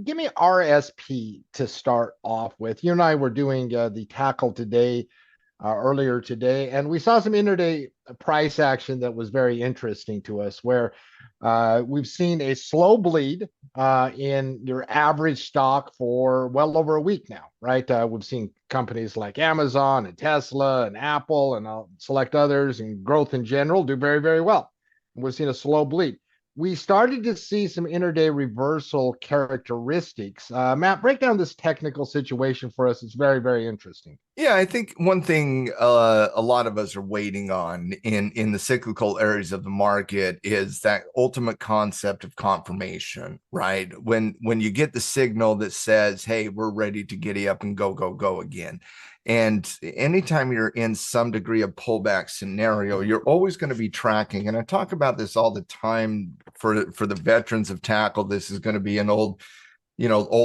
Give me RSP to start off with. You and I were doing the tackle today, earlier today, and we saw some intraday price action that was very interesting to us, where we've seen a slow bleed in your average stock for well over a week now, right? We've seen companies like Amazon and Tesla and Apple and I'll select others and growth in general do very, very well. We've seen a slow bleed. We started to see some intraday reversal characteristics. Matt, break down this technical situation for us. It's very, very interesting. Yeah, I think one thing a lot of us are waiting on in the cyclical areas of the market is that ultimate concept of confirmation, right? When you get the signal that says, "Hey, we're ready to giddy up and go, go, go again." And anytime you're in some degree of pullback scenario, you're always going to be tracking. And I talk about this all the time for the veterans of tackle. This is going to be an old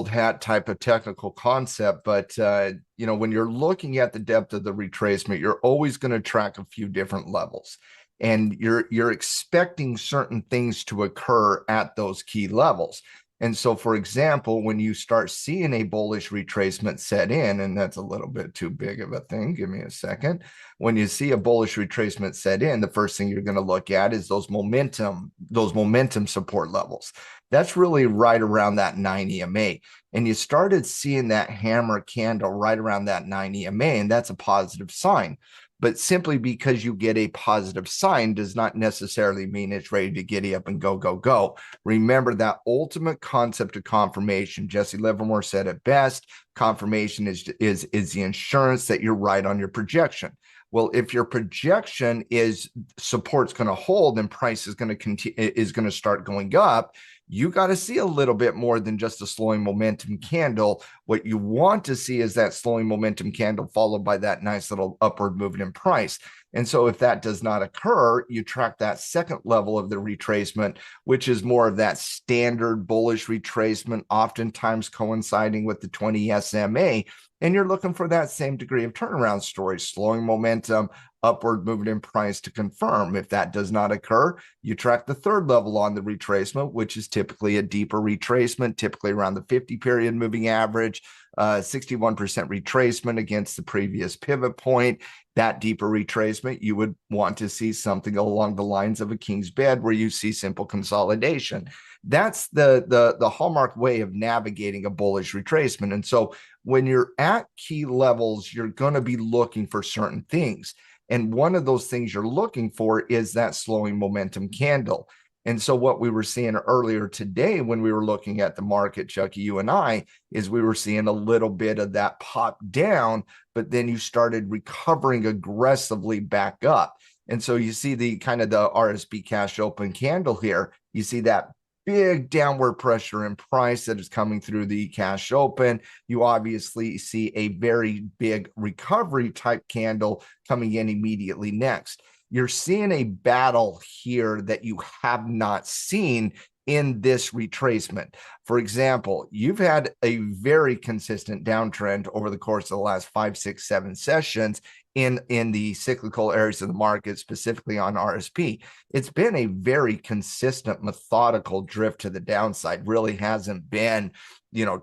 hat type of technical concept. But, when you're looking at the depth of the retracement, you're always going to track a few different levels. And you're expecting certain things to occur at those key levels. And so, for example, when you start seeing a bullish retracement set in, and that's a little bit too big of a thing, give me a second. When you see a bullish retracement set in, the first thing you're going to look at is those momentum support levels. That's really right around that 9 EMA. And you started seeing that hammer candle right around that 9 EMA, and that's a positive sign. But simply because you get a positive sign does not necessarily mean it's ready to giddy up and go, go, go. Remember that ultimate concept of confirmation. Jesse Livermore said it best. Confirmation is the insurance that you're right on your projection. Well, if your projection is support's going to hold and price is going to continue, is going to start going up, you got to see a little bit more than just a slowing momentum candle. What you want to see is that slowing momentum candle followed by that nice little upward movement in price. And so if that does not occur, you track that second level of the retracement, which is more of that standard bullish retracement, oftentimes coinciding with the 20 SMA. And you're looking for that same degree of turnaround story, slowing momentum, upward movement in price to confirm. If that does not occur, you track the third level on the retracement, which is typically a deeper retracement, typically around the 50-period moving average, 61% retracement against the previous pivot point. That deeper retracement, you would want to see something along the lines of a king's bed where you see simple consolidation. That's the hallmark way of navigating a bullish retracement. And so when you're at key levels, you're going to be looking for certain things. And one of those things you're looking for is that slowing momentum candle. And so what we were seeing earlier today when we were looking at the market, Chucky, you and I, is we were seeing a little bit of that pop down, but then you started recovering aggressively back up. And so you see the kind of the RSP cash open candle here. You see that big downward pressure in price that is coming through the cash open. You obviously see a very big recovery type candle coming in immediately next. You're seeing a battle here that you have not seen in this retracement. For example, you've had a very consistent downtrend over the course of the last 5, 6, 7 sessions in the cyclical areas of the market, specifically on RSP. It's been a very consistent, methodical drift to the downside. Really hasn't been,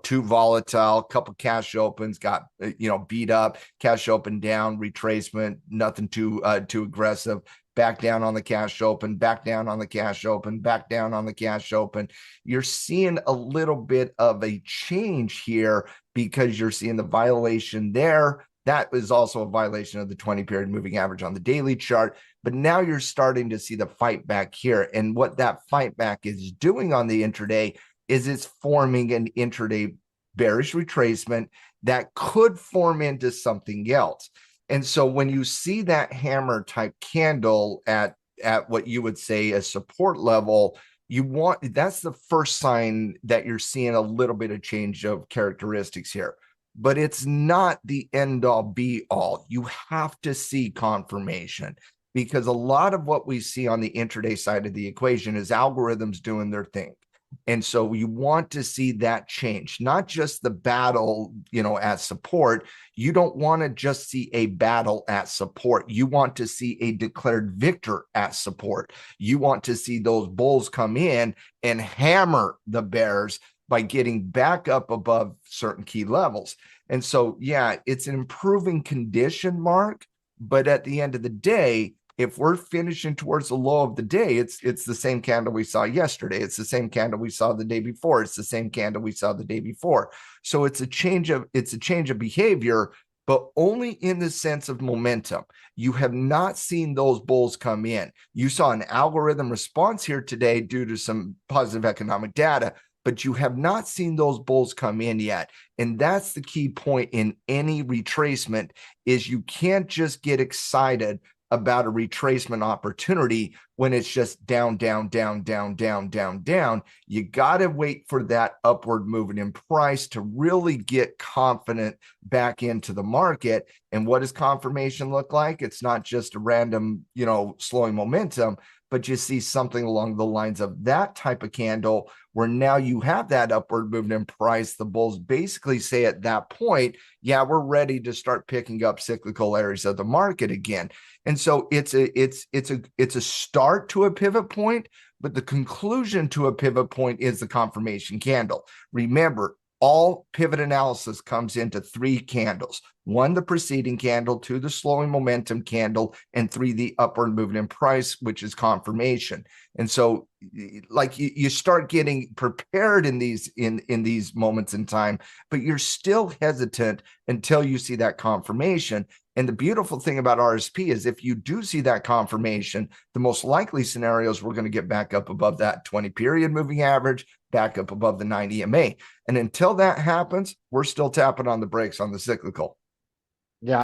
too volatile. Couple cash opens got, beat up, cash open down, retracement, nothing too aggressive. Back down on the cash open, back down on the cash open, back down on the cash open. You're seeing a little bit of a change here because you're seeing the violation there. That is also a violation of the 20-period moving average on the daily chart. But now you're starting to see the fight back here. And what that fight back is doing on the intraday is it's forming an intraday bearish retracement that could form into something else. And so when you see that hammer type candle at what you would say a support level, that's the first sign that you're seeing a little bit of change of characteristics here. But it's not the end all be all. You have to see confirmation, because a lot of what we see on the intraday side of the equation is algorithms doing their thing. And so you want to see that change, not just the battle, at support. You don't want to just see a battle at support. You want to see a declared victor at support. You want to see those bulls come in and hammer the bears by getting back up above certain key levels. And so, yeah, it's an improving condition, Mark. But at the end of the day, if we're finishing towards the low of the day, it's the same candle we saw yesterday. It's the same candle we saw the day before. It's the same candle we saw the day before. So it's a change of behavior, but only in the sense of momentum. You have not seen those bulls come in. You saw an algorithm response here today due to some positive economic data, but you have not seen those bulls come in yet. And that's the key point in any retracement, is you can't just get excited about a retracement opportunity when it's just down, down, down, down, down, down, down. You got to wait for that upward movement in price to really get confident back into the market. And what does confirmation look like? It's not just a random, slowing momentum, but you see something along the lines of that type of candle where now you have that upward movement in price. The bulls basically say at that point, yeah, we're ready to start picking up cyclical areas of the market again. And so it's a start to a pivot point, but the conclusion to a pivot point is the confirmation candle. Remember, all pivot analysis comes into 3 candles: 1, the preceding candle; 2, the slowing momentum candle; and 3, the upward movement in price, which is confirmation. And so, like, you start getting prepared in these moments in time, but you're still hesitant until you see that confirmation. And the beautiful thing about RSP is if you do see that confirmation, the most likely scenarios, we're going to get back up above that 20-period moving average, back up above the 90 EMA. And until that happens, we're still tapping on the brakes on the cyclical.